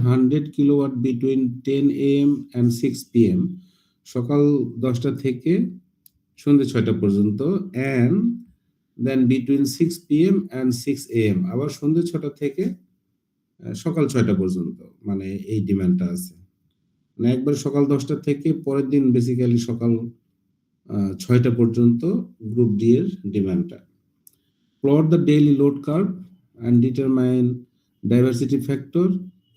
100 kilowatt between 10 AM and 6 PM, সকাল 10টা থেকে সন্ধ্যে 6টা পর্যন্ত, and then between 6 PM and 6 AM, আবার সন্ধ্যে 6টা থেকে সকাল 6টা পর্যন্ত, মানে এই ডিমান্ডটা আছে। মানে একবার সকাল 10টা থেকে পরের দিন বেসিক্যালি সকাল 6টা পর্যন্ত গ্রুপ ডি এর ডিমান্ডটা। Plot the daily load curve and determine diversity factor,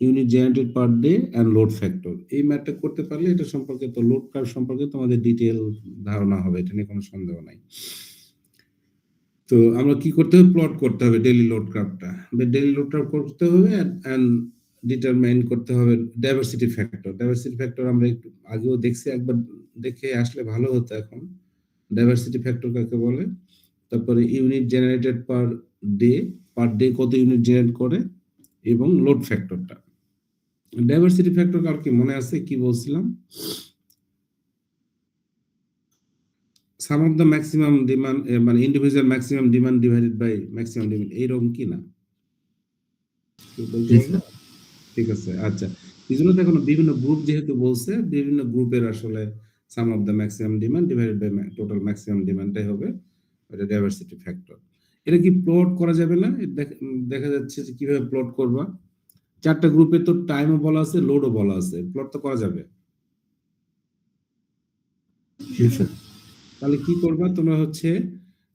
unit generated per day and load factor. এই ম্যাথটা করতে পারলে এটা সম্পর্কে, তো লোড কার্ভ সম্পর্কে তোমাদের ডিটেল ধারণা হবে, এটা নিয়ে কোনো সন্দেহ নাই। তো আমরা কি করতে হবে, প্লট করতে হবে ডেইলি লোড কার্ভটা, ডেইলি লোড কার্ভ করতে হবে অ্যান্ড ডিটারমাইন করতে হবে ডাইভার্সিটি ফ্যাক্টর। ডাইভার্সিটি ফ্যাক্টর আমরা একটু আগেও দেখছি, একবার দেখে আসলে ভালো হতো। এখন ডাইভার্সিটি ফ্যাক্টর কাকে বলে, তারপরে ইউনিট জেনারেটেড পার ডে কত ইউনিট জেনারেট করে, এবং লোড ফ্যাক্টরটা। ডাইভার্সিটি ফ্যাক্টর আর কি মনে আছে, কি বলছিলাম, sum of the maximum demand, মানে individual maximum demand divided by maximum demand, এইরকম কি না? ঠিক আছে, আচ্ছা। এই জন্য দেখো বিভিন্ন গ্রুপ যেহেতু বলছে, বিভিন্ন গ্রুপের আসলে sum of the maximum demand divided by total maximum ডিমান্ডটাই হবে এটা ডাইভার্সিটি ফ্যাক্টর। এটা কি প্লট করা যাবে না? দেখা যাচ্ছে যে কিভাবে প্লট করবা। 4টা গ্রুপে তো টাইমও বলা আছে, লোডও বলা আছে, প্লট তো করা যাবে। তাহলে কি করবা তোমরা, হচ্ছে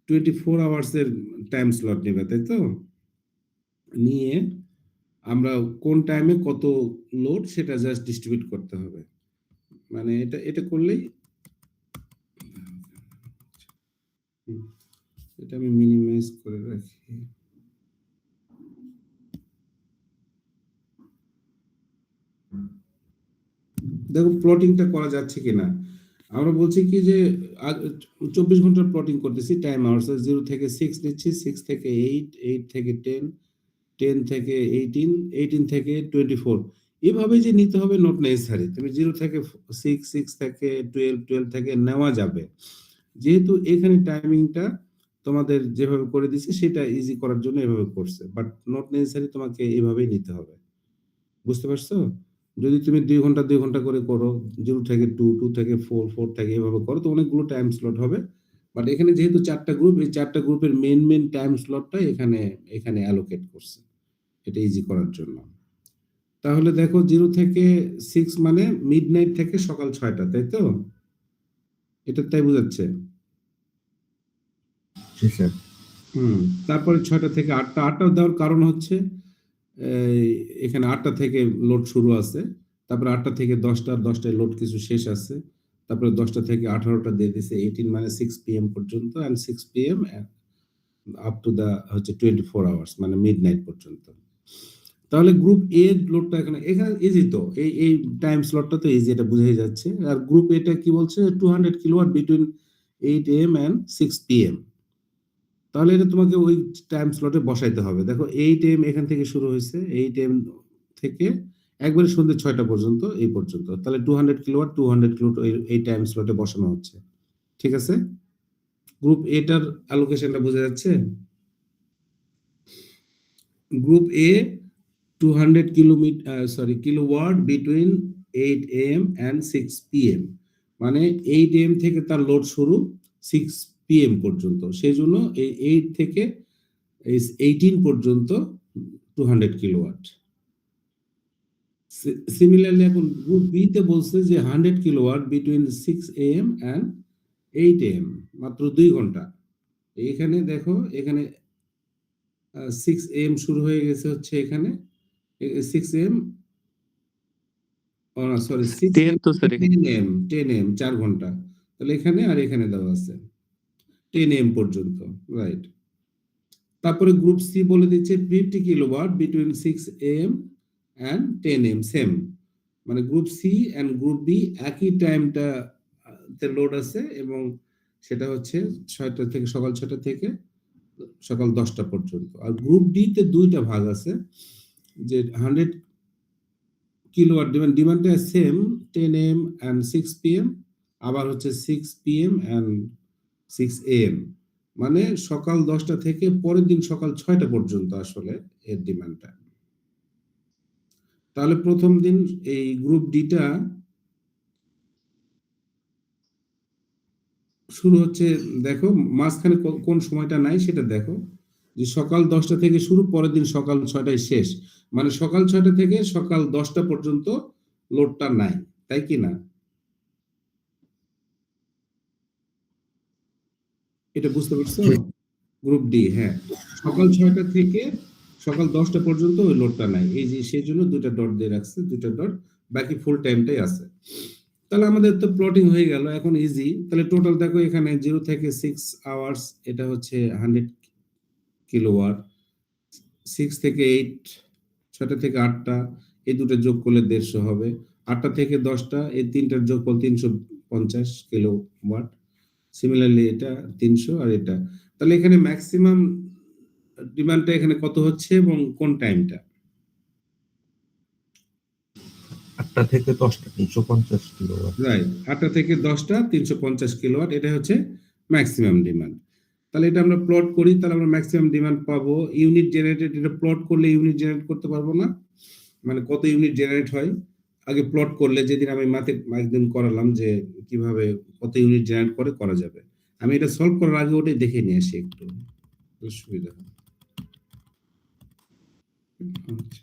24 আওয়ার্স এর টাইম স্লট নেবে, তাই তো? নিয়ে আমরা কোন টাইমে কত লোড সেটা জাস্ট ডিস্ট্রিবিউট করতে হবে। মানে এটা করলেই, এটা আমি মিনিমাইজ করে রাখি। দেখো প্লটিংটা করা যাচ্ছে কিনা। আমরা বলছি কি যে 24 ঘন্টার প্লটিং করতেছি, টাইম আওয়ার্স 0 থেকে 6 নিচ্ছি, 6 থেকে 8, 8 থেকে 10, 10 থেকে 18, 18 থেকে 24, এভাবে যে নিতে হবে নট নেসেসারি। তুমি 0 থেকে 6, 6 থেকে 12, 12 থেকে নেওয়া যাবে, যেহেতু এখানে টাইমিংটা তোমাদের যেভাবে করে দিচ্ছে সেটা ইজি করার জন্য এভাবে করছে, বাট নট নেসেসারি তোমাকে এভাবেই নিতে হবে। বুঝতে পারছো? যদি তুমি 2 ঘন্টা 2 ঘন্টা করে করো, 0 থেকে 2, 2 থেকে 4, 4 থেকে এভাবে করো, তো অনেকগুলো টাইম স্লট হবে। বাট এখানে যেহেতু 4টা গ্রুপ, এই 4টা গ্রুপের মেন টাইম স্লটটা এখানে অ্যালোকেট করছে, এটা ইজি করার জন্য। তাহলে দেখো 0 থেকে 6 মানে মিডনাইট থেকে সকাল 6টা, তাই তো? এটা তাই বোঝাচ্ছে। তারপরে 6টা থেকে 8টা, 8টা দেওয়ার কারণ হচ্ছে এখানে 8টা থেকে লোড শুরু আছে, তারপরে 8টা থেকে 10টা, 10টায় লোড কিছু শেষ আছে, তারপরে 10টা থেকে 18টা দিয়ে দিছে, 18 মানে 6 PM পর্যন্ত, and 6 PM up to the হচ্ছে 24 আওয়ার্স, মানে মিডনাইট পর্যন্ত। তাহলে গ্রুপ এ লোডটা এখানে ইজি, তো এই টাইম স্লটটা তো ইজি, এটা বুঝেই যাচ্ছে। আর গ্রুপ এটা কি বলছে, 200 kilowatt between 8 AM and 6 PM। তাহলে এটা তোমাকে ওই টাইম স্লটে বসাইতে হবে। দেখো 8 AM এখান থেকে শুরু হয়েছে, 8 AM থেকে একবারে সন্ধ্যে 6টা পর্যন্ত, এই পর্যন্ত। তাহলে 200 কিলোওয়াট 200 কিলোওয়াট এই টাইম স্লটে বসানো হচ্ছে, ঠিক আছে? গ্রুপ এটার অ্যালোকেশনটা বোঝা যাচ্ছে। Group A 200 kilowatt between 8 AM and 6 PM, মানে 8 AM থেকে তার লোড শুরু 6 PM পর্যন্ত, সেই জন্য এই 8 থেকে 18 পর্যন্ত 200 কিলোওয়াট। সিমিলারলি এখন গ্রুপ বি তে বলছে যে 100 kilowatt between 6 AM and 8 AM, মাত্র 2 ঘন্টা। এখানে দেখো, এখানে 6 AM শুরু হয়ে গেছে, হচ্ছে এখানে 6 AM, সরি 10 তো স্যার 10 AM 4 ঘন্টা। তাহলে এখানে আর এখানে দেওয়া আছে 10 AM পর্যন্ত, রাইট। তারপরে গ্রুপ সি বলে দিচ্ছে 50 kilowatt between 6 AM and 10 AM, same. মানে group C and group B একই টাইমটা তে লোড আছে, এবং সেটা হচ্ছে 6টা থেকে সকাল 6টা থেকে সকাল 10টা পর্যন্ত। আর গ্রুপ ডি তে দুইটা ভাগ আছে, যে 100 kilowatt ডিমান্ডটা same 10 AM and 6 PM, আবার হচ্ছে 6 PM and 6 AM, মানে সকাল 10টা থেকে পরের দিন সকাল 6টা পর্যন্ত আসলে এর ডিমান্ডটা। তাহলে প্রথম দিন এই গ্রুপ ডিটা শুরু হচ্ছে, দেখো মাঝখানে কোন সময়টা নাই সেটা দেখো, যে সকাল 10টা থেকে শুরু, পরের দিন সকাল 6টায় শেষ, মানে সকাল 6টা থেকে সকাল 10টা পর্যন্ত লোডটা নাই, তাই কি না? এটা বুঝতে পারছো? গ্রুপ ডি, হ্যাঁ, সকাল 6টা থেকে সকাল 10টা পর্যন্ত ওই লোডটা নাই, এই যে সেই জন্য দুইটা ডট দিয়ে রাখছে, দুইটা ডট, বাকি ফুল টাইমটাই আছে। তাহলে আমাদের তো প্লটিং হয়ে গেল, এখন ইজি। তাহলে টোটাল দেখো এখানে 0 থেকে 6 আওয়ার্স, এটা হচ্ছে 100 কিলোওয়াট, 6 থেকে 8, 6টা থেকে 8টা, এই দুটো যোগ করলে 150 হবে, 8টা থেকে 10টা, এই তিনটার যোগফল 350 কিলোওয়াট, সিমিলারলি এটা 300 আর এটা। তাহলে এখানে ম্যাক্সিমাম ডিমান্ডটা এখানে কত হচ্ছে এবং কোন টাইমটা? 8টা থেকে 10টা 350 কিলোওয়াট, রাইট, 8টা থেকে 10টা 350 কিলোওয়াট, এটা হচ্ছে ম্যাক্সিমাম ডিমান্ড। তাহলে এটা আমরা প্লট করি, তাহলে আমরা ম্যাক্সিমাম ডিমান্ড পাবো। ইউনিট জেনারেটেড, এটা প্লট করলে ইউনিট জেনারেট করতে পারবো না, মানে কত ইউনিট জেনারেট হয় আগে প্লট করলে, যেদিন আমি মাথে একদিন করালাম যে কিভাবে কত ইউনিট জেনারেট করে করা যাবে, আমি এটা সলভ করার আগে ওটাই দেখে নিয়ে আসি একটু, সুবিধা হয়। আচ্ছা,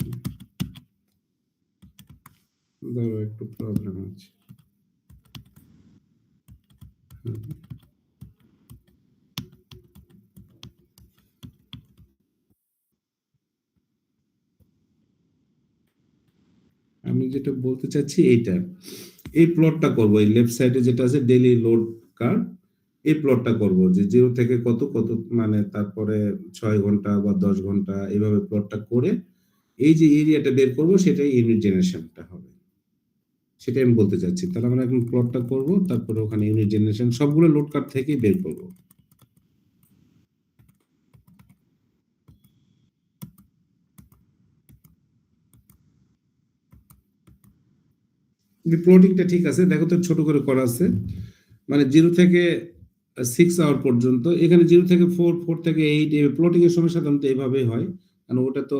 ধরো একটু প্রবলেম আছে। আমি যেটা বলতে চাচ্ছি এইটা, এই প্লটটা করব, এই লেফট সাইডে যেটা আছে ডেইলি লোড কার্ভ, এই প্লটটা করব, যে 0 থেকে কত কত, মানে তারপরে 6 ঘন্টা বা 10 ঘন্টা, এইভাবে প্লটটা করে এই যে এরিয়াটা বের করব, সেটাই ইউনিট জেনারেশনটা হবে, সেটাই আমি বলতে চাচ্ছি। তাহলে আমরা এখন প্লটটা করব, তারপরে ওখানে ইউনিট জেনারেশন সবগুলো লোড কার্ভ থেকেই বের করব। প্লটিংটা ঠিক আছে, দেখো তো ছোট করে করা আছে, মানে 0 থেকে 6 আওয়ার পর্যন্ত, এখানে 0 থেকে 4, 4 থেকে 8, এই প্লটিং এর সময় সাধারণত এইভাবেই হয়, কারণ ওটা তো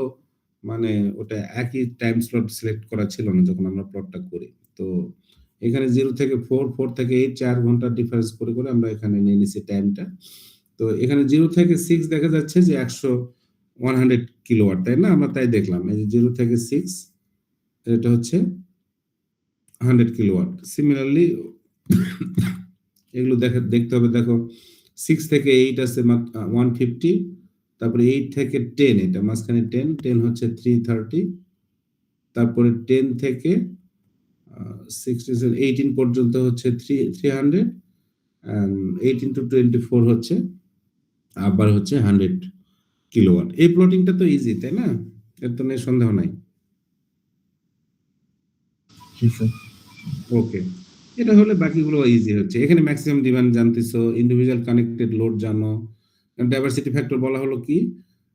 মানে ওটা একই টাইম স্লট সিলেক্ট করা ছিল না যখন আমরা প্লটটা করি। তো এখানে 0 থেকে 4, 4 থেকে 8, 4 ঘন্টা ডিফারেন্স করে করে আমরা এখানে নিয়ে নিছি টাইমটা। তো এখানে 0 থেকে 6 দেখা যাচ্ছে যে 100 কিলোওয়াট, তাই না? আমরা তাই দেখলাম, এই যে 0 থেকে 6 এটা হচ্ছে 100 কিলোওয়াট। সিমিলারলি এগুলো দেখতে হবে, দেখো 6 থেকে 8 আছে 150, তারপরে 8 থেকে 10, এটা মাঝখানে 10, 10 হচ্ছে 330, তারপরে 10 থেকে 18 পর্যন্ত হচ্ছে 300, 18 to 24 হচ্ছে আবার হচ্ছে 100 কিলোওয়াট। এই প্লটিংটা তো ইজি, তাই না? এর তো সন্দেহ নাই। ওকে, এটা হলে বাকিগুলো ইজি হচ্ছে। এখানে ম্যাক্সিমাম ডিমান্ড জানতেছো, ইন্ডিভিজুয়াল কানেক্টেড লোড জানো, ডাইভার্সিটি ফ্যাক্টর বলা হলো কি,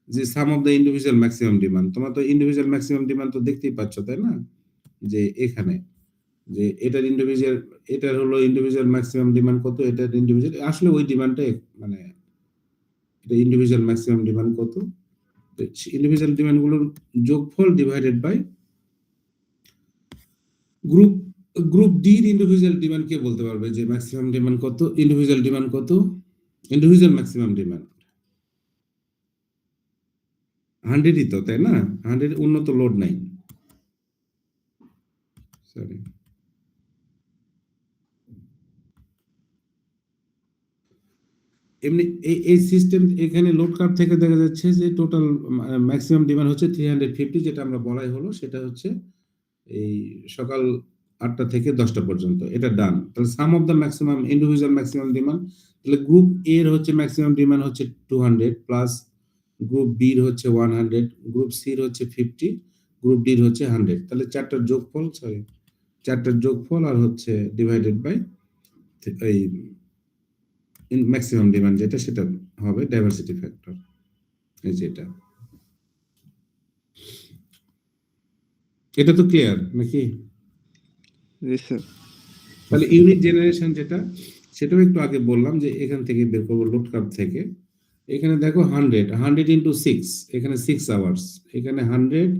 যে sum of the individual maximum demand. তোমরা তো ইন্ডিভিজুয়াল ম্যাক্সিমাম ডিমান্ড তো দেখতেই পাচ্ছ, তাই না? যে এখানে যে এটার ইন্ডিভিজুয়াল, এটার হলো ইন্ডিভিজুয়াল ম্যাক্সিমাম ডিমান্ড কত, এটার ইন্ডিভিজুয়াল, আসলে ওই ডিমান্ডটা মানে এটা ইন্ডিভিজুয়াল ম্যাক্সিমাম ডিমান্ড কত, ইন্ডিভিজুয়াল ডিমান্ড গুলোর যোগফল divided by group. Group D এর ইন্ডিভিজুয়াল ডিমান্ড কে বলতে পারবে যে ম্যাক্সিমাম ডিমান্ড কত, ইন্ডিভিজুয়াল ডিমান্ড কত? ইন্ডিভিজুয়াল ম্যাক্সিমাম ডিমান্ড 100ই তো, তাই না? 100 উন্নত লোড নাই, সরি। এমনি এই সিস্টেম, এখানে লোড কার্ভ থেকে দেখা যাচ্ছে যে টোটাল ম্যাক্সিমাম ডিমান্ড হচ্ছে 350, যেটা আমরা বলাই হলো, সেটা হচ্ছে এই সকাল 8টা থেকে 10টা পর্যন্ত, এটা ডান। তাহলে sum of the maximum individual maximum demand, তাহলে গ্রুপ এ এর হচ্ছে ম্যাক্সিমাম ডিমান্ড হচ্ছে 200 প্লাস গ্রুপ বি এর হচ্ছে 100, গ্রুপ সি এর হচ্ছে 50, গ্রুপ ডি এর হচ্ছে 100। তাহলে চারটার যোগফল, সরি, চারটার যোগফল আর হচ্ছে ডিভাইডেড বাই এই ম্যাক্সিমাম ডিমান্ড যেটা, সেটা হবে ডাইভার্সিটি ফ্যাক্টর, এই যেটা। এটা তো ক্লিয়ার নাকি? তাহলে ইউনিট জেনারেশন যেটা, সেটাও একটু আগে বললাম যে এখান থেকে বের করবো লোড কার্ভ থেকে। এখানে দেখো 100 ইন্টু 6, এখানে 6 আওয়ার্স, এখানে 100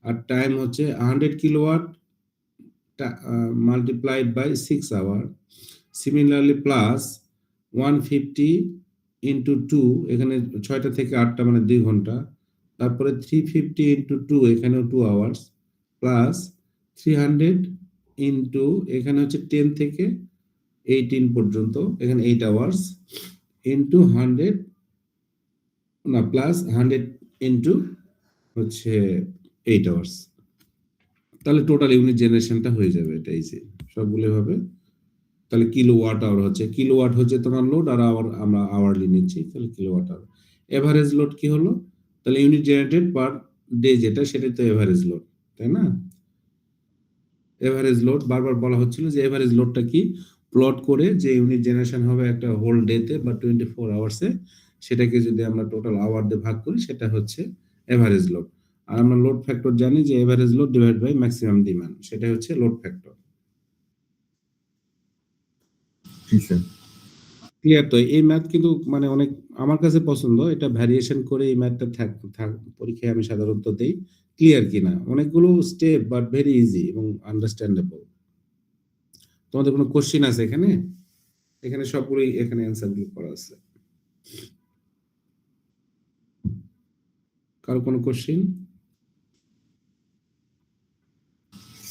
আর টাইম হচ্ছে 100 kilowatt multiplied by 6 hour. Similarly plus 150 into 2, এখানে 6টা থেকে 8টা মানে 2 ঘন্টা। তারপরে 350 into 2, এখানেও 2 hours, প্লাস 300 into এখানে হচ্ছে 10 থেকে 18 পর্যন্ত, এখানে 8 hours, into 100 না প্লাস 100 into হচ্ছে 8 hours। তাহলে টোটাল ইউনিট জেনারেশনটা হয়ে যাবে। এটা এই যে সবগুলো ভাবে, তাহলে কিলোওয়াট আওয়ার হচ্ছে, কিলোওয়াট হচ্ছে তোমার লোড, আর আওয়ার আমরা আওয়ারলি নিচ্ছি, তাহলে কিলোওয়াট আওয়ার। এভারেজ লোড কি হলো, তাহলে ইউনিট জেনারেটেড পার ডে যেটা, সেটাই তো এভারেজ লোড, তাই না? এভারেজ লোড বারবার বলা হচ্ছিল যে এভারেজ লোডটা কি, প্লট করে যে ইউনিট জেনারেশন হবে একটা হোল ডেতে বা 24 আওয়ার্সে, সেটাকে যদি আমরা টোটাল আওয়ার দিয়ে ভাগ করি, সেটা হচ্ছে এভারেজ লোড। আর আমরা লোড ফ্যাক্টর জানি যে average load divide by maximum demand, সেটা হচ্ছে লোড ফ্যাক্টর। জি স্যার। ক্লিয়ার তো? এই ম্যাথ কিন্তু মানে অনেক আমার কাছে পছন্দ, এটা ভ্যারিয়েশন করে এই ম্যাথটা পরীক্ষায় আমি সাধারণত দেই। ক্লিয়ার কিনা, অনেকগুলো স্টেপ বাট ভেরি ইজি এবং আন্ডারস্ট্যান্ডেবল। তোমাদের কোনো কোশ্চিন আছে এখানে? এখানে সবগুলোই, এখানে অ্যান্সারগুলো করা আছে। কারো কোনো কোশ্চিন?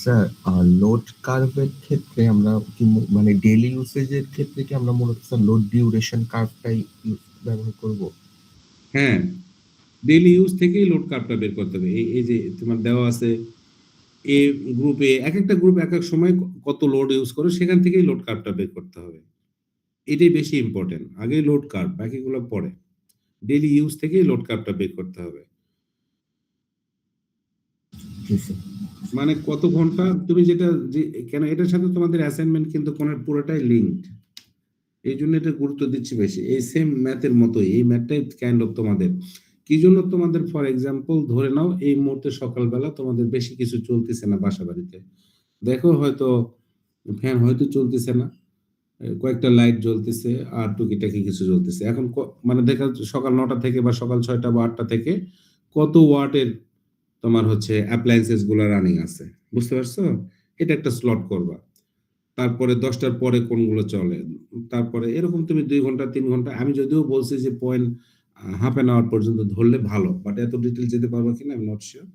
স্যার লোড কার্ভের ক্ষেত্রে আমরা কি মানে ডেইলি ইউসেজের ক্ষেত্রে কি আমরা মূলত স্যার লোড ডিউরেশন কার্ভটাই ব্যবহার করব? হ্যাঁ, ডেইলি ইউজ থেকেই লোড কার্ভটা বের করতে হবে। এই যে তোমার দেওয়া আছে, এ গ্রুপে, এক একটা গ্রুপ এক এক সময় কত লোড ইউজ করে, সেখান থেকেই লোড কার্ভটা বের করতে হবে। এটাই বেশি ইম্পর্টেন্ট। আগেই লোড কার্ভ, বাকিগুলো পরে। ডেইলি ইউজ থেকেই লোড কার্ভটা বের করতে হবে। জি স্যার। মানে কত ঘন্টা তুমি যেটা যে, কেন এটার সাথে তোমাদের অ্যাসাইনমেন্ট কিন্তু কোন পুরোটাই লিঙ্কড, এই জন্য এটা গুরুত্ব দিচ্ছি বেশি। এই সেম ম্যাথের মতোই, এই ম্যাথটাই কাইন্ড অফ তোমাদের কি জন্য, তোমাদের ফর এক্সাম্পল ধরে নাও এই মুহূর্তে সকালবেলা তোমাদের বেশি কিছু চলতেছে না বাসা বাড়িতে, দেখো হয়তো ফ্যান হয়তো চলতেছে না, কয়েকটা লাইট জ্বলতেছে, আর টুকিটাকি কিছু জ্বলতেছে। এখন মানে দেখা যাচ্ছে সকাল 9টা থেকে বা সকাল 6টা বা 8টা থেকে কত ওয়াটের তোমার হচ্ছে অ্যাপ্লায়েন্সেস গুলো রানিং আছে, বুঝতে পারছো? এটা একটা স্লট করবা। তারপরে 10টার পরে কোনগুলো চলে, তারপরে এরকম তুমি 2 ঘন্টা 3 ঘন্টা, আমি যদিও বলছি যে পয়েন্ট হাফ এন আওয়ার পর্যন্ত ধরলে ভালো, বাট এত ডিটেল যেতে পারবো কিনা আমি নট শিওর।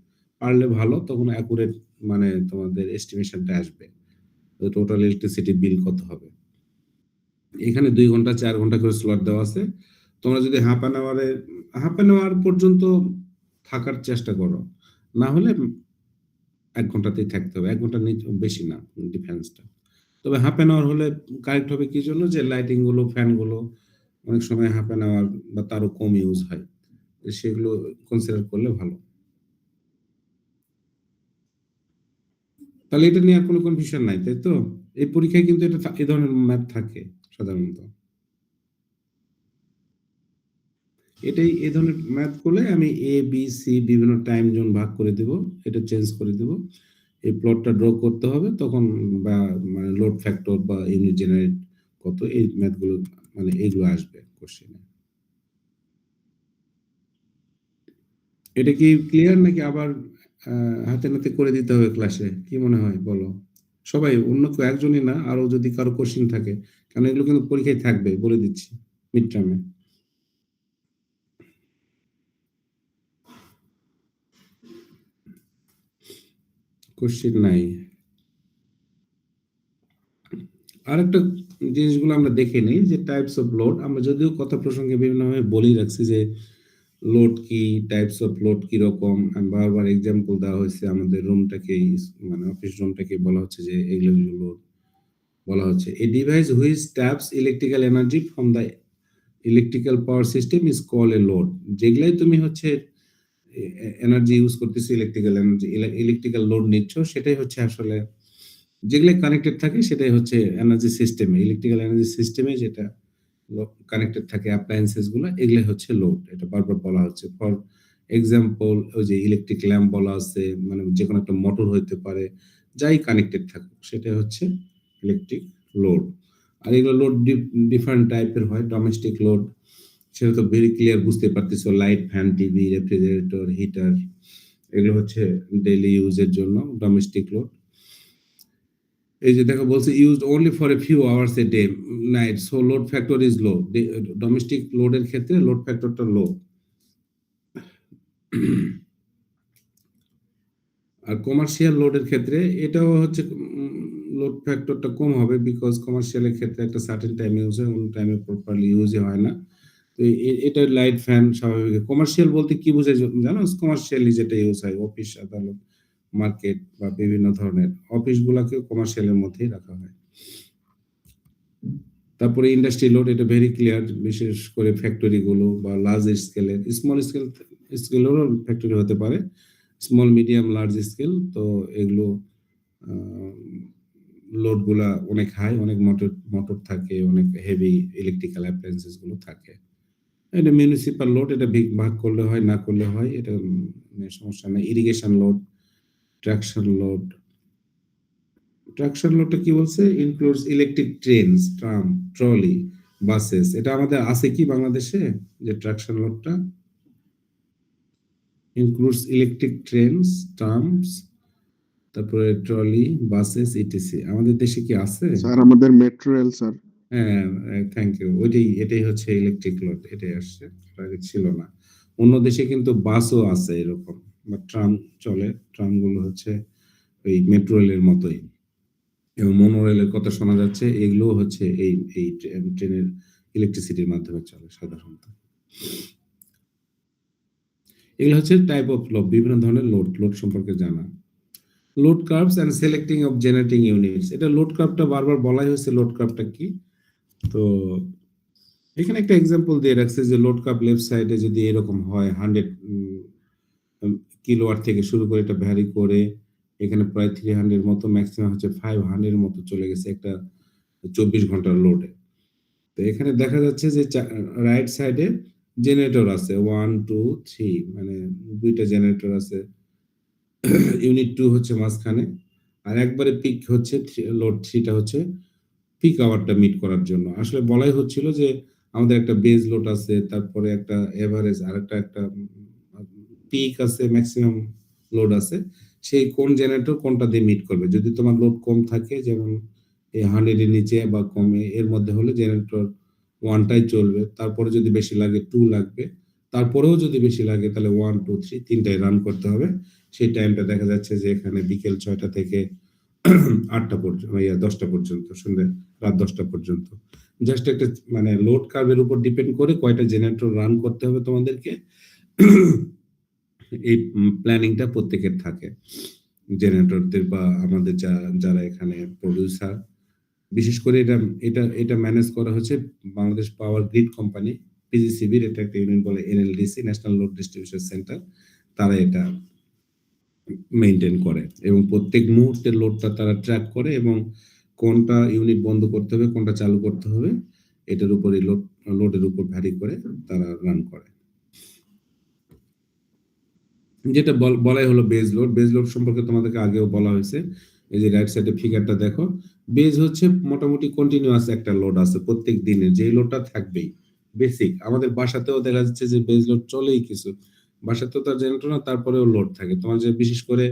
পারলে ভালো, তখন অ্যাকুরেট মানে তোমাদের এস্টিমেশনটা আসবে টোটাল ইলেকট্রিসিটি বিল কত হবে। এখানে 2 ঘন্টা 4 ঘন্টা করে স্লট দেওয়া আছে। তোমরা যদি হাফ এন আওয়ার পর্যন্ত থাকার চেষ্টা করো, না হলে 1 ঘন্টাতেই থাকতে হবে। 1 ঘন্টার বেশি না ডিফারেন্সটা। তবে হাফ এন আওয়ার হলে কারেক্ট হবে, কি জন্য, যে লাইটিং গুলো, ফ্যান গুলো অনেক সময় হাফ এন আওয়ার বা তারও কম ইউজ হয়, সেগুলো কনসিডার করলে ভালো। তাহলে এটা নিয়ে আর কোনো কনফিউশন নাই, তাই তো? এই পরীক্ষায় কিন্তু এটা এই ধরনের ম্যাথ থাকে সাধারণত। এটাই, এই ধরনের ম্যাথ করলে আমি এ বি সি বিভিন্ন টাইম জোন ভাগ করে দিব, এটা চেঞ্জ করে দিব, এই প্লটটা ড্র করতে হবে তখন, বা মানে লোড ফ্যাক্টর বা ইউনিট জেনারেট কত, এই ম্যাথগুলো মানে এইগুলো আসবে কোশ্চেনে। এটা কি ক্লিয়ার নাকি আবার হাতে নাতে করে দিতে হবে ক্লাসে? কি মনে হয় বলো? সবাই, অন্য কেউ একজনই না, আরো যদি কারো কোশ্চেন থাকে, কারণ এগুলো কিন্তু পরীক্ষায় থাকবে, বলে দিচ্ছি মিড টার্মে। কোশ্চেন নাই। আরেকটা জিনিসগুলো আমরা দেখে নিই, যে টাইপস অফ লোড, আমরা যদিও কথা প্রসঙ্গে বিভিন্নভাবে বলেই রাখছি যে লোড কি, টাইপস অফ লোড কি রকম, বারবার এক্সাম্পল দেওয়া হয়েছে। আমাদের রুমটাকে, মানে অফিস রুমটাকে বলা হচ্ছে যে এগুলো লোড বলা হচ্ছে। A device which taps electrical energy from the electrical power system is call a load. যেগুলাই তুমি হচ্ছে এনার্জি ইউজ করতেছো, ইলেকট্রিক্যাল এনার্জি, ইলেকট্রিক্যাল লোড নিচ্ছ, সেটাই হচ্ছে আসলে, যেগুলো কানেক্টেড থাকে সেটাই হচ্ছে এনার্জি সিস্টেমে, ইলেকট্রিক্যাল এনার্জি সিস্টেমে যেটা কানেক্টেড থাকে অ্যাপ্লায়েন্সেস গুলো, এগুলো হচ্ছে লোড। এটা বারবার বলা হচ্ছে। ফর এক্সাম্পল, ওই যে ইলেকট্রিক ল্যাম্প বলা আছে, মানে যে কোনো একটা মোটর হইতে পারে, যাই কানেক্টেড থাকুক সেটাই হচ্ছে ইলেকট্রিক লোড। আর এগুলো লোড ডিফারেন্ট টাইপের হয়। ডোমেস্টিক লোড, সেটা তো ভেরি ক্লিয়ার, বুঝতে পারতেছো, light, fan, TV, refrigerator, heater, এগুলো হচ্ছে ডেইলি ইউজের জন্য ডোমেস্টিক লোড। এই যে দেখো বলছে used only for a few hours a day night, so load factor is low. Domestic লোডের ক্ষেত্রে লোড ফ্যাক্টরটা লো। আর কমার্শিয়াল লোডের ক্ষেত্রে এটাও হচ্ছে লোড ফ্যাক্টরটা কম হবে, বিকজ কমার্শিয়ালের ক্ষেত্রে একটা সার্টেন টাইম ইউজ হয়, অন্য টাইমে প্রপারলি ইউজই হয় না। তো এটা লাইট ফ্যান স্বাভাবিক। কমার্শিয়াল বলতে কি বোঝায় জানো? কমার্শিয়ালি যেটা ইউজ হয় অফিস আদালত মার্কেট বা বিভিন্ন ধরনের অফিসগুলোকে কমার্শিয়ালের মধ্যেই রাখা হয়। তারপরে ইন্ডাস্ট্রি লোড, এটা ভেরি ক্লিয়ার, বিশেষ করে ফ্যাক্টরি গুলো বা লার্জ স্কেলের। স্মলেরও ফ্যাক্টরি হতে পারে, স্মল মিডিয়াম লার্জ স্কেল। তো এগুলো লোড গুলা অনেক হাই, অনেক মোটর মোটর থাকে, অনেক হেভি ইলেকট্রিক্যাল অ্যাপ্লায়েন্সেস গুলো থাকে। এটা মিউনিসিপাল লোড, এটা ভাগ করলে হয় না করলে হয়, এটা সমস্যা নেই। Irrigation load, traction load. Traction লোডটা কি বলছে? Includes electric trains, tram, trolley, buses. এটা আমাদের আছে কি বাংলাদেশে, যে ট্রাকশন লোডটা ইনক্লুডস ইলেকট্রিক ট্রেনস, ট্রামস, তারপরে ট্রলি, বাসেস, ইটিসি। আমাদের দেশে কি আছে? স্যার আমাদের মেট্রো রেল স্যার। হ্যাঁ, থ্যাংক ইউ। এটাই হচ্ছে ইলেকট্রিক লোড, এটাই আসছে, আগে ছিল না। অন্য দেশে কিন্তু বাসও আছে এরকম, বা ট্রাম চলে। ট্রামগুলো হচ্ছে ওই মেট্রো রেলের মতোই, এবং মনোরেলের কথা শোনা যাচ্ছে। এগুলো হচ্ছে এই এই ট্রেনের ইলেকট্রিসিটির মাধ্যমে চলে সাধারণত। এগুলো হচ্ছে টাইপ অফ লোড, বিভিন্ন ধরনের লোড সম্পর্কে জানা। Load curves and selecting of generating units. এটা লোড কার্ভটা বারবার বলাই হয়েছে, লোড কার্ভটা কি। তো এখানে একটা এক্সাম্পল দিয়ে রাখছে যে লোড কার্ভ লেফট সাইডে যদি এরকম হয় 100 কিলোওয়াট থেকে শুরু করে এটা ভ্যারি করে এখানে প্রায় 300 মতো, ম্যাক্সিমাম হচ্ছে 500 মতো চলে গেছে একটা 24 ঘন্টার লোডে। তো এখানে দেখা যাচ্ছে যে রাইট সাইডে জেনারেটর আছে 1 2 3, মানে দুইটা জেনারেটর আছে। ইউনিট 2 হচ্ছে মাঝখানে, আর একবারে পিক হচ্ছে লোড 3টা হচ্ছে পিক আওয়ারটা মিট করার জন্য। আসলে বলাই হচ্ছিল যে আমাদের একটা বেজ লোড আছে, তারপরে একটা এভারেজ, আর একটা পিক আছে, ম্যাক্সিমাম লোড আছে। সেই কোন জেনারেটর কোনটা দিয়ে মিট করবে। যদি তোমার লোড কম থাকে, যেমন এই 100 এর নিচে বা কমে, এর মধ্যে হলে জেনারেটর 1টাই চলবে। তারপরে যদি বেশি লাগে 2 লাগবে, তারপরেও যদি বেশি লাগে তাহলে 1 2 3 তিনটাই রান করতে হবে। সেই টাইমটা দেখা যাচ্ছে যে এখানে বিকেল 6টা থেকে 8টা পর্যন্ত, 10টা পর্যন্ত, সন্ধ্যে রাত 10টা পর্যন্ত। জাস্ট একটা মানে লোড কার্ভের উপর ডিপেন্ড করে কয়টা জেনারেটর রান করতে হবে তোমাদেরকে, এই প্ল্যানিংটা প্রত্যেকের থাকে জেনারেটরদের বা আমাদের যারা এখানে প্রডিউসার। বিশেষ করে এটা ম্যানেজ করা হচ্ছে বাংলাদেশ পাওয়ার গ্রিড কোম্পানি, পিজিসিবির এটা একটা ইউনিট বলে এনএলডিসি, ন্যাশনাল লোড ডিস্ট্রিবিউশন সেন্টার। তারা এটা মেইনটেইন করে এবং প্রত্যেক মুহূর্তের লোডটা তারা ট্র্যাক করে, এবং কোনটা ইউনিট বন্ধ করতে হবে, কোনটা চালু করতে হবে, এটার উপরে লোডের উপর ভ্যারি করে তারা রান করে। যেটা বলাই হলো বেজ লোড। বেজ লোড সম্পর্কে তোমাদেরকে আগেও বলা হয়েছে। এই যে রাইট সাইডে ফিগারটা দেখো, বেজ হচ্ছে মোটামুটি কন্টিনিউয়াস একটা লোড আছে প্রত্যেক দিনে, যে লোডটা থাকবেই বেসিক। আমাদের বাসাতেও দেখা যাচ্ছে যে বেজ লোড চলেই কিছু, বাসাতেও তার জেনারেটর না, তারপরেও লোড থাকে। তোমার যে বিশেষ করে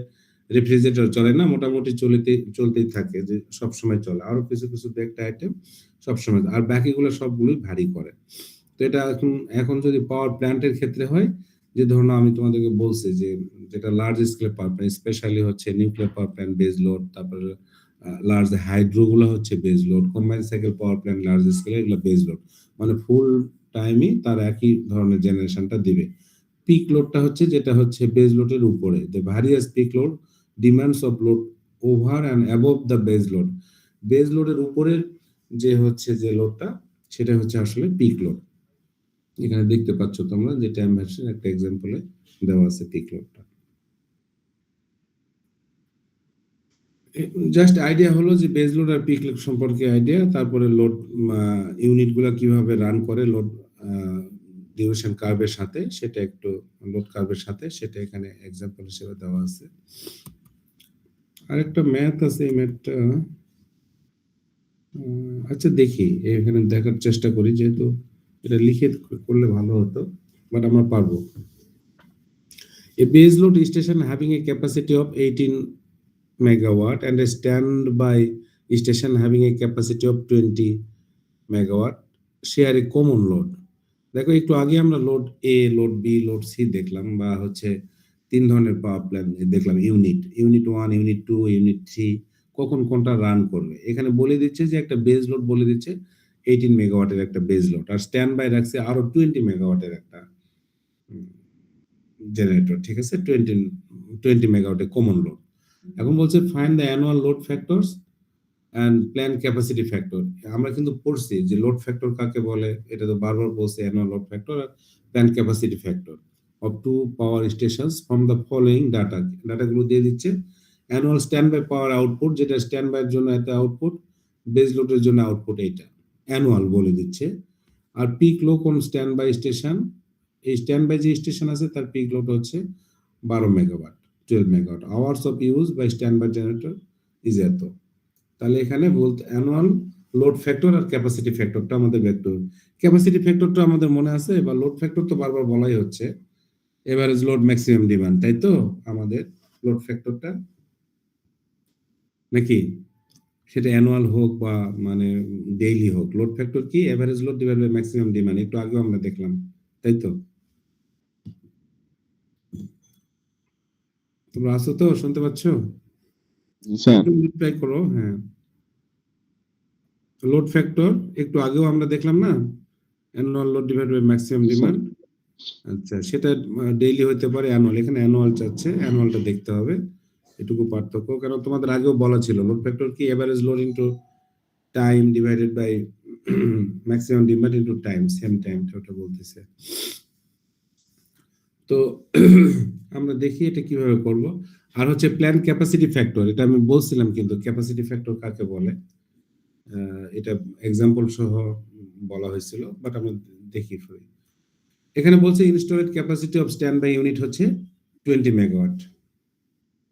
রেফ্রিজারেটর চলে না, মোটামুটি চলতেই থাকে, যে সব সময় চলে। আরো কিছু কিছু একটা আইটেম সব সময়, আর বাকিগুলো সবগুলোই ভারী করে। তো এটা এখন যদি পাওয়ার প্ল্যান্টের ক্ষেত্রে হয়, যে ধরুন আমি তোমাদেরকে বলছি যে যেটা large scale power plant, specially হচ্ছে nuclear power plant base load, তারপরে লার্জ হাইড্রো গুলো হচ্ছে base load, combine cycle power plant large স্কেলে এগুলো বেজ লোড, মানে ফুল টাইমই তার একই ধরনের জেনারেশনটা দিবে। পিক লোডটা হচ্ছে যেটা হচ্ছে বেজ লোডের উপরে, the various peak load demands of load over and above the base load. Base লোডের উপরের যে হচ্ছে যে লোডটা, সেটা হচ্ছে আসলে পিক লোড। এখানে দেখতে পাচ্ছ তোমরা যে টাইম ভার্সন একটা এক্সাম্পলে দেওয়া আছে পিক লোডটা। জাস্ট আইডিয়া হলো যে বেজ লোড আর পিক লোড সম্পর্কে আইডিয়া, তারপরে লোড ইউনিটগুলো কিভাবে রান করে লোড ডিউরেশন কার্ভের সাথে, সেটা একটু লোড কার্ভের সাথে, সেটা এখানে এক্সাম্পল হিসেবে দেওয়া আছে। আরেকটা ম্যাথ আছে, এই ম্যাথটা আচ্ছা দেখি, এখানে দেখার চেষ্টা করি, যেহেতু এটা লিখে করলে ভালো হতো, বাট আমরা পারবো। A base load station having a capacity of 18 megawatt and a standby station having a capacity of 20 megawatt share a common load. দেখো একটু আগে আমরা লোড এ, লোড বি, লোড সি দেখলাম, বা হচ্ছে 3 ধরনের পাওয়ার প্ল্যান্ট দেখলাম, ইউনিট 1, ইউনিট 2, ইউনিট 3, কখন কোনটা রান করবে। এখানে বলে দিচ্ছে যে একটা বেজ লোড বলে দিচ্ছে 18 মেগাওয়াটের একটা বেজ লোড, আর স্ট্যান্ড বাই রাখছে আরো 20 মেগাওয়াটের একটা জেনারেটর, ঠিক আছে, 20 মেগাওয়াটের কমন লোড। এখন বলছে find the annual load factors and plan capacity factor. আমরা কিন্তু পড়ছি যে লোড ফ্যাক্টর কাকে বলে, এটা তো বারবার বলছে, অ্যানুয়াল লোড ফ্যাক্টর আর plan capacity factor of two power stations from the following data. ডাটাগুলো দিয়ে দিচ্ছে। Annual stand by power output, যেটা স্ট্যান্ড বাইয়ের জন্য এত আউটপুট, বেজ লোডের জন্য আউটপুট এইটা অ্যানুয়াল বলে দিচ্ছে। আর পিক লো কোন স্ট্যান্ড বাই স্টেশন, এই স্ট্যান্ড বাই যে স্টেশন আছে তার পিক লোড হচ্ছে 12 megawatt, 12 megawatt. Hours of use by stand by generator is এত। তাহলে এখানে বলতে অ্যানুয়াল লোড ফ্যাক্টর আর ক্যাপাসিটি ফ্যাক্টরটা আমাদের বের করতে হবে। ক্যাপাসিটি ফ্যাক্টরটা আমাদের মনে আছে, বা লোড ফ্যাক্টর তো বারবার বলাই হচ্ছে, এভারেজ লোড ম্যাক্সিমাম ডিমান্ড, তাই তো আমাদের লোড ফ্যাক্টরটা, নাকি সেটা অ্যানুয়াল হোক বা মানে ডেইলি হোক, লোড ফ্যাক্টর কি, average load divide by maximum demand, একটু আগেও আমরা দেখলাম, তাই তো। তোমরা আছো তো, শুনতে পাচ্ছ? একটু রিপ্লাই করো। হ্যাঁ, লোড ফ্যাক্টর একটু আগেও আমরা দেখলাম না, annual load divide by maximum demand. আচ্ছা, সেটা ডেইলি হতে পারে, অ্যানুয়াল, এখানে অ্যানুয়াল চাচ্ছে, অ্যানুয়ালটা দেখতে হবে, এটুকু পার্থক্য। কারণ তোমাদের আগেও বলা ছিল লোড ফ্যাক্টর কি, average load into time divided by maximum demand into time, same টাইমটা ওটা বলতেছে। তো আমরা দেখি এটা কিভাবে করব। আর হচ্ছে প্ল্যান ক্যাপাসিটি ফ্যাক্টর, এটা আমি বলছিলাম কিন্তু ক্যাপাসিটি ফ্যাক্টর কাকে বলে, এটা এক্সাম্পল সহ বলা হয়েছিল, বাট আমরা দেখি ফেরি। এখানে বলছে installed capacity of stand by unit হচ্ছে 20 মেগাওয়াট,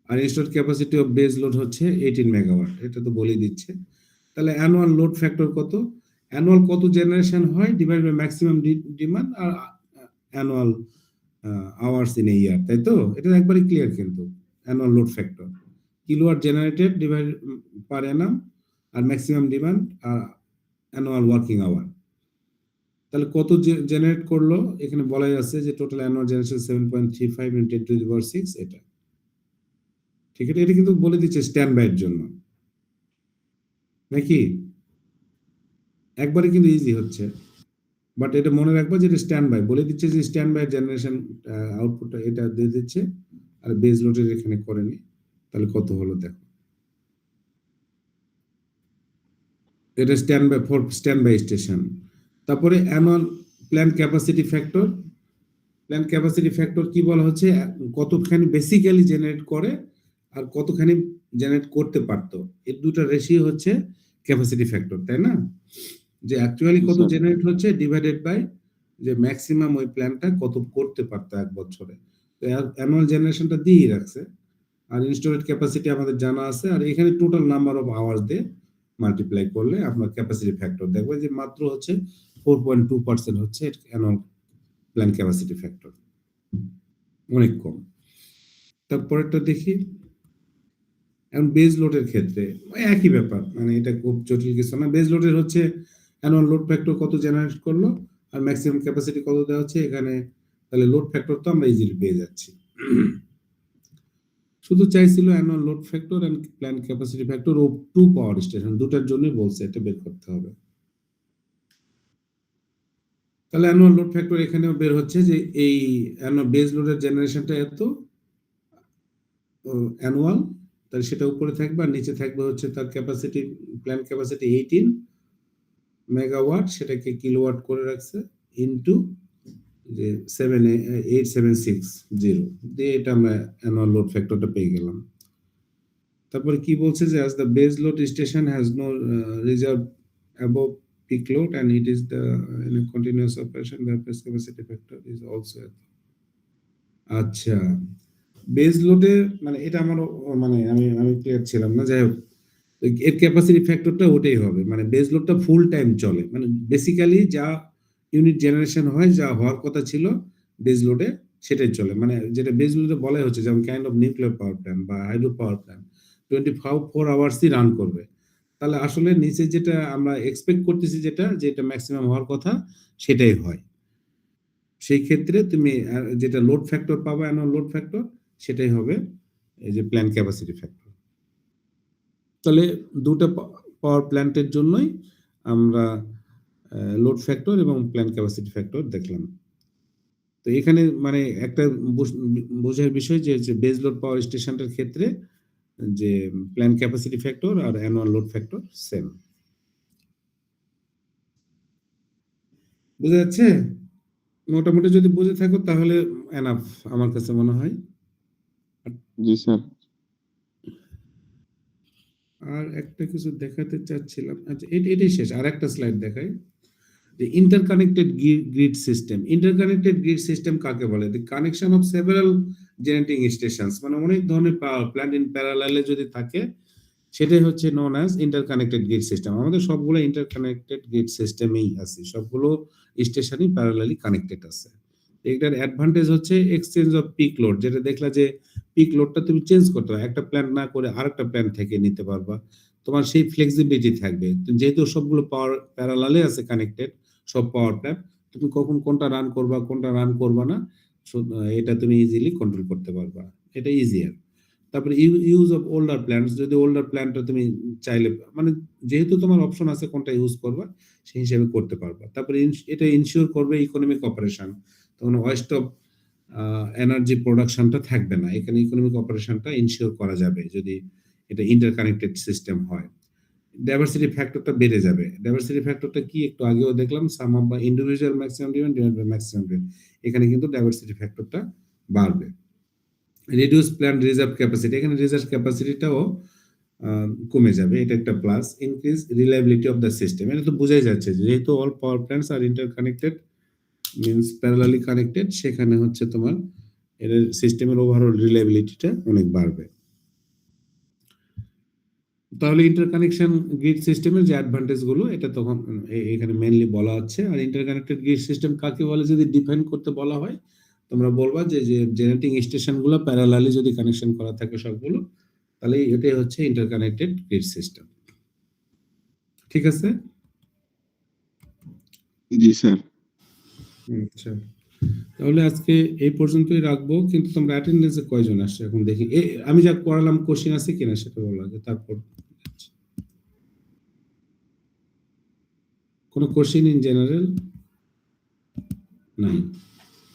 আর installed capacity of base load হচ্ছে 18 মেগাওয়াট, এটা তো বলেই দিচ্ছে। তাহলে অ্যানুয়াল লোড ফ্যাক্টর কত, অ্যানুয়াল কত জেনারেশন হয় ডিভাইড বাই ম্যাক্সিমাম ডিমান্ড, আর annual hours in a year, তাই তো। এটা একবারই ক্লিয়ার কিন্তু, annual load factor kilowatt generated divide per annum, আর ম্যাক্সিমাম ডিমান্ড আর অ্যানুয়াল ওয়ার্কিং আওয়ার। তাহলে কত জেনারেট করলো, এখানে বলাই আছে যে টোটাল অ্যানুয়াল জেনারেশন 7.35 × 10⁶, এটা ঠিক আছে। এটা কিন্তু বলে দিচ্ছে স্ট্যান্ড বাইয়ের জন্য, নাকি একবারে কিন্তু ইজি হচ্ছে, বাট এটা মনে রাখবো যে এটা স্ট্যান্ড বাই বলে দিচ্ছে, যে স্ট্যান্ড বাই জেনারেশন আউটপুটটা এটা দিয়ে দিচ্ছে, আর বেজ লোডের এখানে করেনি। তাহলে কত হলো দেখো, এটা stand by for stand by station. তারপরে annual plan capacity factor, plan capacity factor কি বলা হচ্ছে, কতখানি বেসিক্যালি জেনারেট করে আর কতখানি জেনারেট করতে পারতো, এর দুটো রেশিও হচ্ছে ক্যাপাসিটি ফ্যাক্টর, তাই না। যে অ্যাকচুয়ালি কত জেনারেট হচ্ছে ডিভাইডেড বাই যে ম্যাক্সিমাম ওই প্ল্যানটা কত করতে পারতো এক বছরে, তো অ্যানুয়াল জেনারেশনটা দিয়েই রাখছে। আর ইনস্টলেড ক্যাপাসিটি আমাদের জানা আছে, আর এখানে টোটাল নাম্বার অফ আওয়ার্স দিয়ে মাল্টিপ্লাই করলে আপনার ক্যাপাসিটি ফ্যাক্টর দেখবে যে মাত্র হচ্ছে 4.2% হচ্ছে অ্যানুয়াল প্ল্যান ক্যাপাসিটি ফ্যাক্টর, অনেক কম। তারপরেরটা দেখি, এখন বেজ লোডের ক্ষেত্রে একই ব্যাপার, মানে এটা খুব জটিল কিছু না। বেজ লোডের হচ্ছে অ্যানুয়াল লোড ফ্যাক্টর কত জেনারেট করলো আর ম্যাক্সিমাম ক্যাপাসিটি কত দেওয়া হচ্ছে এখানে, তাহলে লোড ফ্যাক্টর তো আমরা ইজিলি পেয়ে যাচ্ছি। শুধু চাইছিল annual load factor and plan capacity factor ও টু পাওয়ার স্টেশন, দুটার জন্যই বলছে, এটা বের করতে হবে। তাহলে অ্যানুয়াল লোড ফ্যাক্টর এখানেও বের হচ্ছে যে এই বেজ লোডের জেনারেশনটা এত অ্যানুয়াল, তাহলে সেটা উপরে থাকবে, আর নিচে থাকবে হচ্ছে তার ক্যাপাসিটি, প্ল্যান ক্যাপাসিটি 18 মেগাওয়াট, সেটাকে কিলোওয়াট করে রাখছে ইনটু যে 8760 দিয়ে এটা আমরা অ্যানুয়াল লোড ফ্যাক্টরটা পেয়ে গেলাম। তারপরে কি বলছে যে as the base load station has no reserve above peak load and it is the in a continuous operation, the base capacity factor is also আচ্ছা, বেজ লোডে মানে এটা আমার মানে আমি ক্লিয়ার ছিলাম না, যাই হোক এর ক্যাপাসিটি ফ্যাক্টরটা ওটাই হবে, মানে বেজ লোডটা ফুল টাইম চলে, মানে বেসিক্যালি যা ইউনিট জেনারেশন হয়, যা হওয়ার কথা ছিল বেজ লোডে সেটাই চলে। মানে যেটা বেস লোডে বলাই হচ্ছে, যেমন kind of nuclear power plant বা হাইড্রো পাওয়ার প্ল্যান্ট 24 আওয়ার্সই রান করবে। তাহলে আসলে নিচে যেটা আমরা এক্সপেক্ট করতেছি, যেটা ম্যাক্সিমাম হওয়ার কথা, সেটাই হয়। সেই ক্ষেত্রে তুমি যেটা লোড ফ্যাক্টর পাবা, অ্যানুয়াল লোড ফ্যাক্টর, সেটাই হবে এই যে প্ল্যান্ট ক্যাপাসিটি ফ্যাক্টর। তাহলে দুটো পাওয়ার প্ল্যান্টের জন্যই আমরা লোড ফ্যাক্টর এবং প্ল্যান্ট ক্যাপাসিটি ফ্যাক্টর দেখলাম। তো এখানে মানে একটা বোঝার বিষয় যে বেজ লোড পাওয়ার স্টেশনটার ক্ষেত্রে যে প্ল্যান্ট ক্যাপাসিটি ফ্যাক্টর আর অ্যানুয়াল লোড ফ্যাক্টর সেম। বুঝা যাচ্ছে? মোটামুটি যদি বুঝে থাকো তাহলে এনাফ আমার কাছে মনে হয়। জি স্যার। আর একটা কিছু দেখাতে চাচ্ছিলাম, আচ্ছা এটাই শেষ। আর একটা স্লাইড দেখাই, যে interconnected grid system. Interconnected grid system কাকে বলে? The connection of several generating stations, মানে অনেক ধরনের পাওয়ার প্ল্যান্ট ইন প্যারালালে যদি থাকে, সেটাই হচ্ছে known as interconnected grid system. আমাদের সবগুলো ইন্টারকানেক্টেড গ্রিড সিস্টেমেই আছে, সবগুলো স্টেশনই প্যারালালি কানেক্টেড আছে। এটার অ্যাডভান্টেজ হচ্ছে এক্সচেঞ্জ অফ পিক লোড, যেটা দেখলা যে পিক লোডটা তুমি চেঞ্জ করতে পারো, একটা প্ল্যান্ট না করে আরেকটা প্ল্যান্ট থেকে নিতে পারবা, তোমার সেই ফ্লেক্সিবিলিটি থাকবে। যেহেতু সবগুলো পাওয়ার প্যারালালে আছে কানেক্টেড, সব পাওয়ার প্ল্যান্ট, তুমি কখন কোনটা রান করবা কোনটা রান করবা না, এটা তুমি ইজিলি কন্ট্রোল করতে পারবা। এটা ইজিয়ার। তারপরে ইউজ অফ ওল্ডার প্ল্যান্টস, যদি ওল্ডার প্ল্যান্টটা তুমি চাইলে, মানে যেহেতু তোমার অপশন আছে কোনটা ইউজ করবা, সেই হিসেবে করতে পারবা। তারপরে এটা ইনশিওর করবে ইকোনমিক অপারেশন, তখন ওয়েস্ট অফ এনার্জি প্রোডাকশনটা থাকবে না। এখানে ইকোনমিক অপারেশনটা ইনশিওর করা যাবে যদি এটা ইন্টারকানেক্টেড সিস্টেম হয়। ডাইভার্সিটি ফ্যাক্টরটা বেড়ে যাবে। ডাইভার্সিটি ফ্যাক্টরটা কি একটু আগেও দেখলাম, সাম অফ বা individual maximum demand divide by maximum demand. এখানে কিন্তু ডাইভার্সিটি ফ্যাক্টরটা বাড়বে। রিডিউস প্ল্যান্ট রিজার্ভ ক্যাপাসিটি, এখানে রিজার্ভ ক্যাপাসিটিটাও কমে যাবে, এটা একটা plus. Increase reliability of the system, এটা তো বোঝাই যাচ্ছে যেহেতু অল পাওয়ার প্ল্যান্টস আর ইন্টারকানেক্টেড মিন্স প্যারালালি কানেক্টেড, সেখানে হচ্ছে তোমার এর সিস্টেমের ওভারঅল রিলায়েবিলিটিটা অনেক বাড়বে। তাহলে ইন্টারকানেকশন গ্রিড সিস্টেমের যে অ্যাডভান্টেজ গুলো, এটা তখন এখানে মেইনলি বলা হচ্ছে। আর ইন্টারকানেক্টেড গ্রিড সিস্টেম কাকে বলে যদি ডিফাইন করতে বলা হয়, তোমরা বলবা যে জেনারেটিং স্টেশনগুলো প্যারালালি যদি কানেকশন করা থাকে সবগুলো, তাহলে এটাই হচ্ছে ইন্টারকানেক্টেড গ্রিড সিস্টেম। ঠিক আছে? জি স্যার। আচ্ছা, তাহলে আজকে এই পর্যন্তই রাখবো। কিন্তু তোমরা অ্যাটেন্ডেন্সে কয়জন আসছে এখন দেখি। আমি যা করালাম কোশ্চেন আছে কিনা সেটা বলা যায়, তারপর কোনো কোশ্চেন ইন জেনারেল নাই?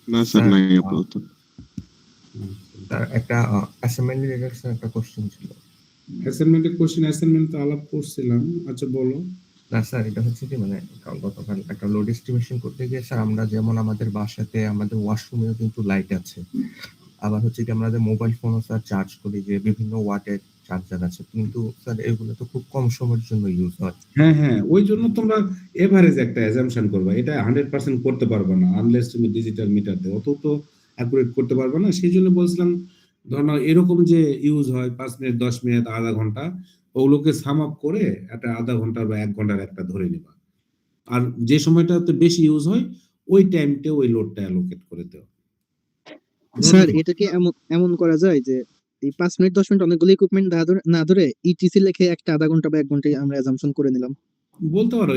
না স্যার, নাই আপাতত। তার একটা অ্যাসাইনমেন্ট রিলেটেড একটা কোশ্চেন ছিল। অ্যাসাইনমেন্টের কোশ্চেন, অ্যাসাইনমেন্ট তো আলাপ করছিলাম। আচ্ছা বলো। না স্যার, এটা হচ্ছে কি মানে গতকাল একটা লোড এস্টিমেশন করতে গিয়ে স্যার আমরা যেমন আমাদের বাসাতে আমাদের ওয়াশরুমেও কিন্তু লাইট আছে, আবার হচ্ছে কি আমাদের মোবাইল ফোনও স্যার চার্জ করি যে বিভিন্ন ওয়াটের চার্জার আছে, কিন্তু স্যার এগুলো তো খুব কম সময়ের জন্য ইউজ হয়। হ্যাঁ হ্যাঁ, ওই জন্য তোমরা এভারেজ একটা অ্যাজাম্পশন করবা। এটা 100% করতে পারবে না আনলেস তুমি ডিজিটাল মিটার দিয়ে, অত তো অ্যাকুরেট করতে পারবে না। সেই জন্য বলছিলাম, ধরো এরকম যে ইউজ হয় 5 মিনিট 10 মিনিট আধা ঘন্টা, ওগুলোকে সাম আপ করে একটা আধা ঘন্টা বা 1 ঘন্টার একটা ধরে নিবা। আর যে সময়টাতে বেশি ইউজ হয় ওই টাইমটা ওই লোডটা অ্যালোকেট করে দেওয়া। স্যার এটাকে এমন করা যায় যে এই 5 মিনিট 10 মিনিট অনেকগুলো ইকুইপমেন্ট না ধরে ইটিসি লিখে একটা আধা ঘন্টা বা 1 ঘন্টা আমরা অ্যাজাম্পশন করে নিলাম। বলতে পারো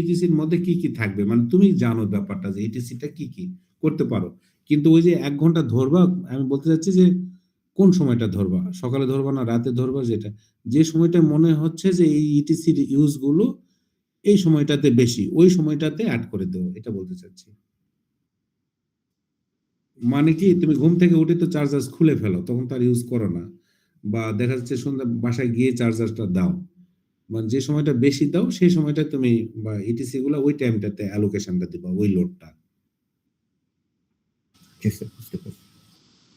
ইটিসির মধ্যে কি কি থাকবে, মানে তুমি জানো ব্যাপারটা যে ইটিসিটা কি কি করতে পারো। কিন্তু ওই যে 1 ঘন্টা ধরবা, আমি বলতে চাচ্ছি যে কোন সময়টা ধরবা, সকালে ধরবা না রাতে ধরবা, যেটা যে সময়টা মনে হচ্ছে যে এই ইটিসির ইউজ গুলো এই সময়টাতে বেশি, ওই সময়টাতে অ্যাড করে দেবো, এটা বলতে চাচ্ছি। মানে কি, তুমি ঘুম থেকে উঠে তো চার্জার খুলে ফেলো, তখন তার ইউজ করো না, বা দেখা যাচ্ছে সন্ধ্যা বাসায় গিয়ে চার্জারটা দাও, মানে যে সময়টা বেশি দাও সেই সময়টা তুমি বা ইটিসি গুলো ওই টাইমটাতে অ্যালোকেশনটা দিবা ওই লোডটা।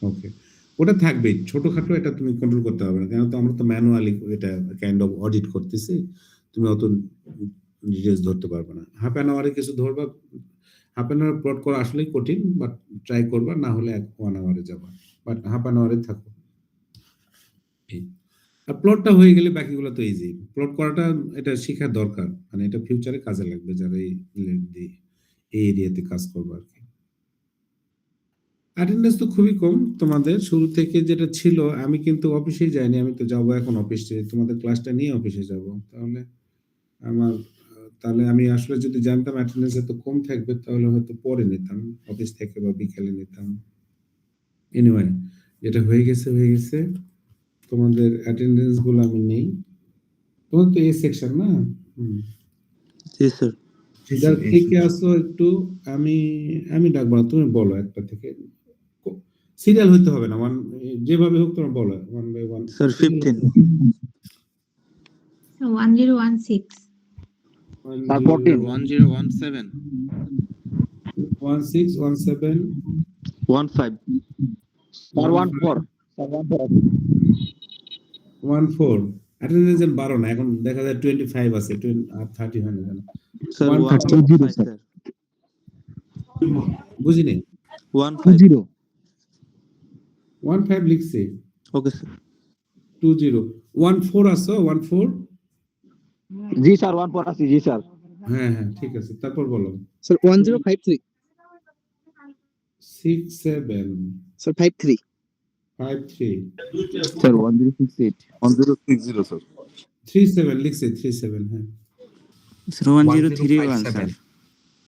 ওকে, ওটা থাকবে ছোটখাটো, এটা তুমি কন্ট্রোল করতে পারবে না, কেন তো আমরা তো ম্যানুয়ালি এটা কাইন্ড অফ অডিট করতেছি, তুমি অত ডিটেইলস ধরতে পারবে না। হাফ অ্যান আওয়ারে কিছু ধরবা, হাফ অ্যান আওয়ার প্লট করা আসলেই কঠিন, বাট ট্রাই করবা, না হলে 1 আওয়ারে যাবা, বাট হাফ অ্যান আওয়ারে থাকো। আর প্লটটা হয়ে গেলে বাকিগুলো তো ইজি। প্লট করাটা এটা শেখা দরকার, মানে এটা ফিউচারে কাজে লাগবে যারা এই এরিয়াতে কাজ করবে আর কি। অ্যাটেন্ডেন্স তো খুবই কম তোমাদের শুরু থেকে যেটা ছিল। আমি কিন্তু অফিসেই যাইনি, আমি তো যাবো এখন অফিসে, তোমাদের ক্লাসটা নিয়ে অফিসে যাব। তাহলে আমার তাহলে আমি আসলে যদি জানতাম অ্যাটেন্ডেন্স এত কম থাকবে তাহলে হয়তো পরে নিতাম অফিস থেকে বা বিকেলে নিতাম। এনিওয়ে, যেটা হয়ে গেছে। তোমাদের অ্যাটেন্ডেন্স গুলো আমি নেই। তোমার তো এ সেকশন না? জি স্যার। যার থেকে আসো একটু, আমি ডাকবো না, তুমি বলো একটা থেকে। সিরিয়াল হইতে হবে না, যেভাবে হোক তোমরা বলো 1 by 1। Sir 15 1016 Sir, 14. 1017 16 17 15 Sir, 14. 14 attendance 12 না, এখন দেখা যায় 25 আছে, 20 আর 30 হয় না কেন? স্যার 15 15 স্যার বুঝিনি। 15 15 লিখছি। ওকে স্যার 20 14 আছে 14। Ji sir, 14 আছে, জি স্যার। হ্যাঁ হ্যাঁ ঠিক আছে, তারপর বলো। স্যার 1053 67 স্যার 53 53 স্যার 1068 1060 স্যার 37 লিখছি 37। হ্যাঁ স্যার 1031 স্যার